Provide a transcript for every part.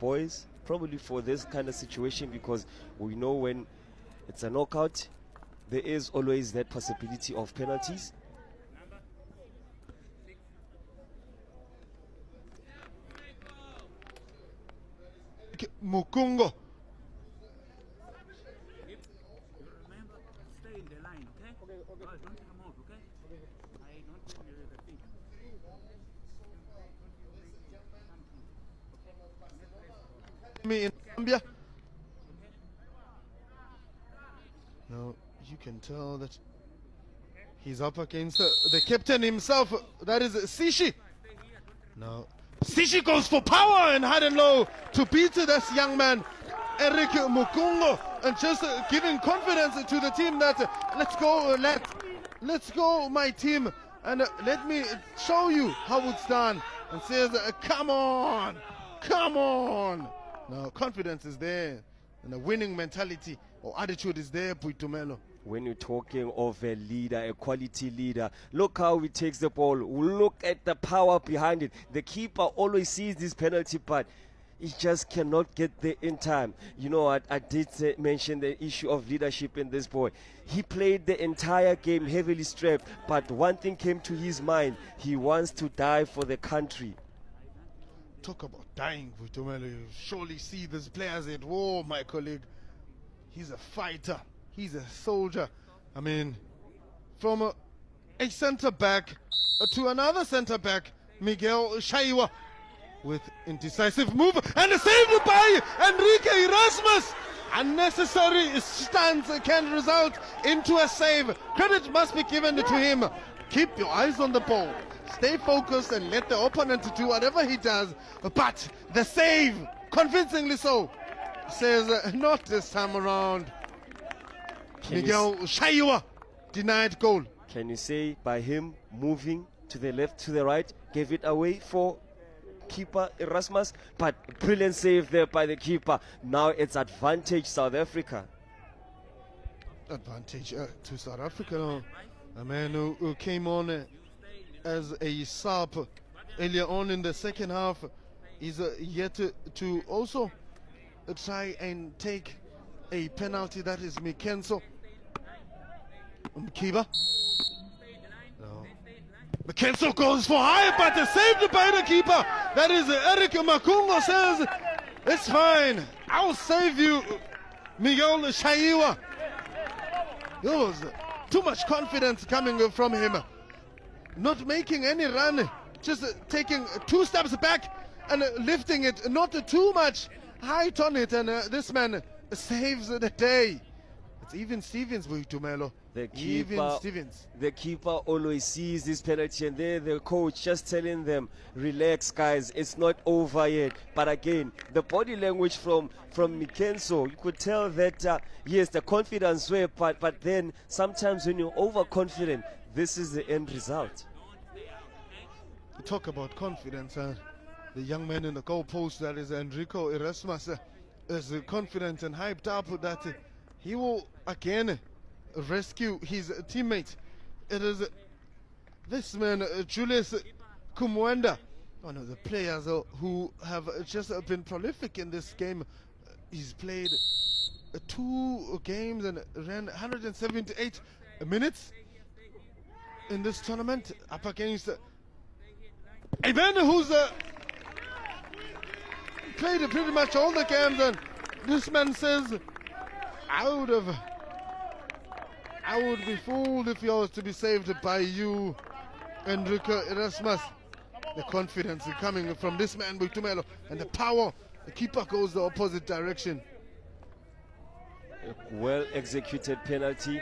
boys, probably for this kind of situation, because we know when it's a knockout, there is always that possibility of penalties. Mukungo. Remember, stay in the line, okay? Okay. Don't come out, okay? I don't think the thing. Me in Zambia. Now you can tell that he's up against the captain himself. That is Sishi. Now Sishi goes for power and high and low to beat this young man, Eric Mukungo, and just giving confidence to the team that let's go, let's go, my team, and let me show you how it's done. And says, come on, come on. Now confidence is there, and a winning mentality or attitude is there, Puitumelo. When you're talking of a leader, a quality leader, look how he takes the ball. Look at the power behind it. The keeper always sees this penalty, but he just cannot get there in time. You know what? I did mention the issue of leadership in this boy. He played the entire game heavily strapped, but one thing came to his mind. He wants to die for the country. Talk about dying, Puitumelo. You surely see these players at war, my colleague. He's a fighter. He's a soldier. I mean, from a center back to another center back, Miguel Shaiwa, with indecisive move and saved by Enrique Erasmus. Unnecessary stance can result into a save. Credit must be given to him. Keep your eyes on the ball. Stay focused and let the opponent do whatever he does. But the save, convincingly so, says not this time around. Miguel Shaiwa denied goal. Can you say by him moving to the left, to the right, gave it away for keeper Erasmus? But brilliant save there by the keeper. Now it's advantage South Africa. Advantage to South Africa. A man who came on as a sub earlier on in the second half is yet to also try and take a penalty. That is Mikenso Mkiba. No. Mikenso goes for high, but saved by the keeper. That is Eric Mukungo says, it's fine, I'll save you, Miguel Shaiwa. There was too much confidence coming from him. Not making any run, just taking 2 steps back and lifting it, not too much height on it, and this man saves the day. It's even Stevens, Tumelo. The keeper always sees this penalty, and there the coach just telling them, relax guys, it's not over yet. But again, the body language from Mikenso, you could tell that yes, the confidence were, but then sometimes when you're overconfident, this is the end result. Talk about confidence. The young man in the goal post, that is Enrico Erasmus, is confident and hyped up that he will again rescue his teammate. It is this man, Julius Kumwenda, one of the players who have just been prolific in this game. He's played 2 games and ran 178 minutes in this tournament, up against a man who's played pretty much all the games, and this man says, I would be fooled if he was to be saved by you, Enrico Erasmus. The confidence coming from this man, Buitumelo, and the power. The keeper goes the opposite direction. A well-executed penalty.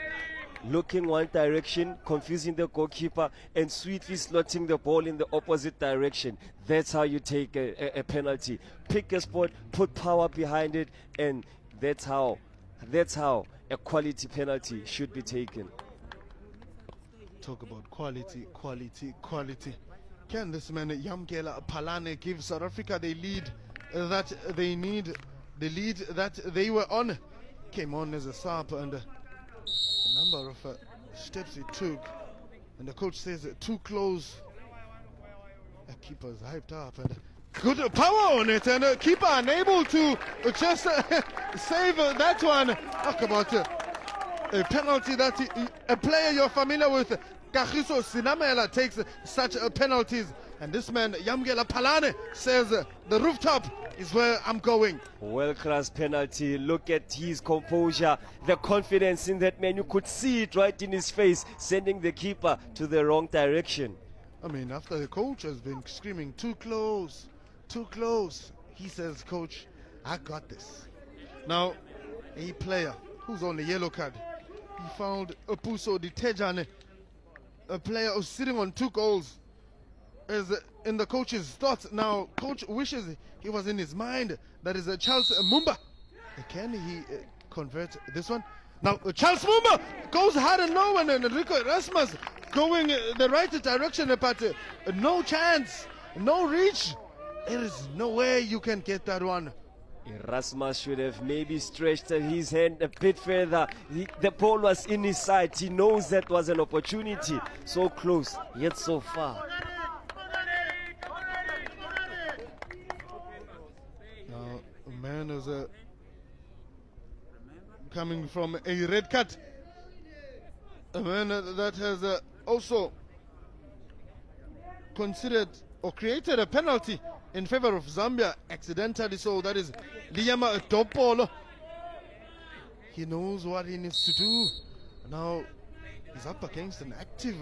Looking one direction, confusing the goalkeeper, and sweetly slotting the ball in the opposite direction. That's how you take a penalty. Pick a spot, put power behind it, and that's how a quality penalty should be taken. Talk about quality. Can this man Yamkela Palane give South Africa the lead that they need, the lead that they were on? Came on as a sub, and the number of steps he took, and the coach says too close. The keeper's hyped up, and good power on it, and keeper unable to just save that one. Talk about a penalty that a player you're familiar with, Kagiso Sinamela, takes such penalties. And this man, Yamgela Palane, says the rooftop is where I'm going. Well-class penalty. Look at his composure, the confidence in that man. You could see it right in his face, sending the keeper to the wrong direction. I mean, after the coach has been screaming, too close, he says, coach, I got this. Now, a player who's on the yellow card, he found Opuso Ditejane, a player who's sitting on 2 goals, is in the coach's thoughts. Now, coach wishes he was in his mind. That is Charles Mumba. Can he convert this one? Now, Charles Mumba goes hard and low, and Enrico Erasmus going the right direction, but no chance, no reach. There is no way you can get that one. Erasmus should have maybe stretched his hand a bit further. The ball was in his side. He knows that was an opportunity. So close, yet so far. Now, a man is coming from a red card. A man that has also considered or created a penalty in favor of Zambia accidentally, so that is Liama Topolo. He knows what he needs to do. Now he's up against an active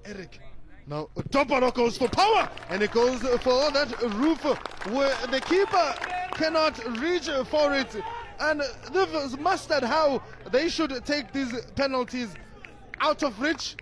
Eric. Now Topolo goes for power, and it goes for that roof where the keeper cannot reach for it. And they've mastered how they should take these penalties out of reach.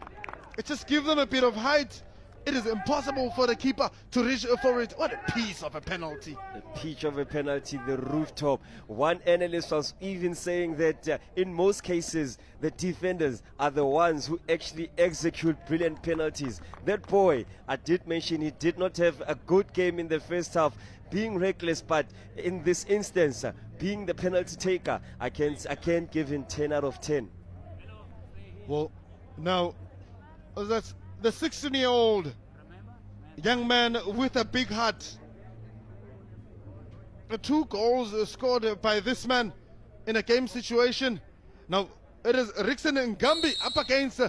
It just gives them a bit of height. It is impossible for the keeper to reach for it. What a piece of a penalty. A piece of a penalty, the rooftop. One analyst was even saying that in most cases, the defenders are the ones who actually execute brilliant penalties. That boy, I did mention he did not have a good game in the first half, being reckless, but in this instance, being the penalty taker, I can't give him 10 out of 10. Well, now, that's the 16-year-old young man with a big heart. 2 goals scored by this man in a game situation. Now, it is Rickson and Gambi up against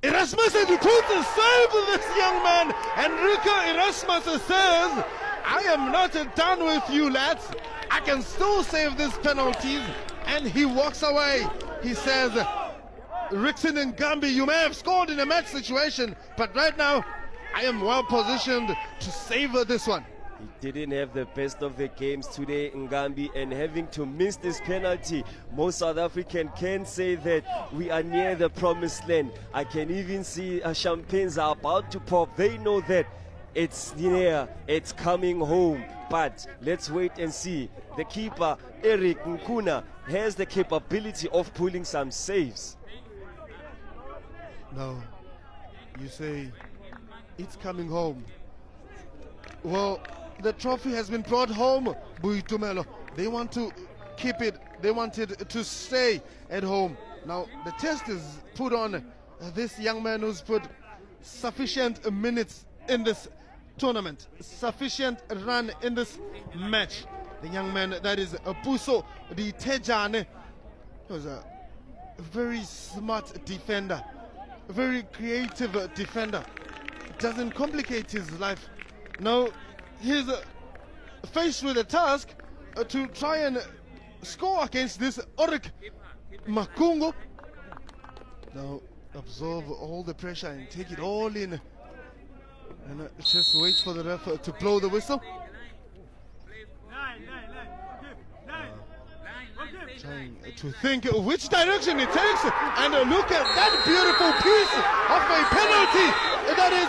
Erasmus, and he couldn't save this young man. Enrico Erasmus says, I am not done with you, lads. I can still save these penalties. And he walks away. He says, Rickson and Gambi, you may have scored in a match situation, but right now I am well positioned to savor this one. He didn't have the best of the games today, Ngambi, and having to miss this penalty, most South African can say that we are near the promised land. I can even see champagnes are about to pop. They know that it's near, it's coming home. But let's wait and see. The keeper, Eric Nkuna, has the capability of pulling some saves. Now, you say it's coming home. Well, the trophy has been brought home, Buitumelo. They want to keep it. They want it to stay at home. Now, the test is put on this young man who's put sufficient minutes in this tournament, sufficient run in this match. The young man that is Puso Ditejane was a very smart defender, a very creative defender. Doesn't complicate his life. Now he's faced with a task to try and score against this Orik Makungo. Now absorb all the pressure and take it all in, and just wait for the ref to blow the whistle. Trying to think which direction it takes, and look at that beautiful piece of a penalty. That is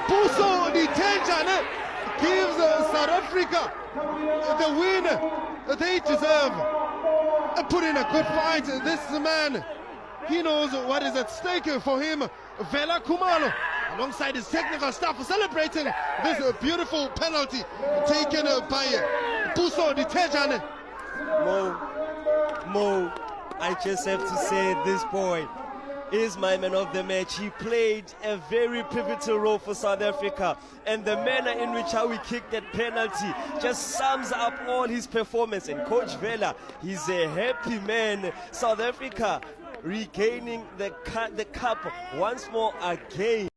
Puso Ditejane gives South Africa the win that they deserve. Put in a good fight. This man, he knows what is at stake for him. Vela Kumalo, alongside his technical staff, celebrating this beautiful penalty taken by Puso Ditejane. Mo, I just have to say, this boy is my man of the match. He played a very pivotal role for South Africa, and the manner in which how he kicked that penalty just sums up all his performance. And Coach Vela, he's a happy man. South Africa regaining the cup once more again.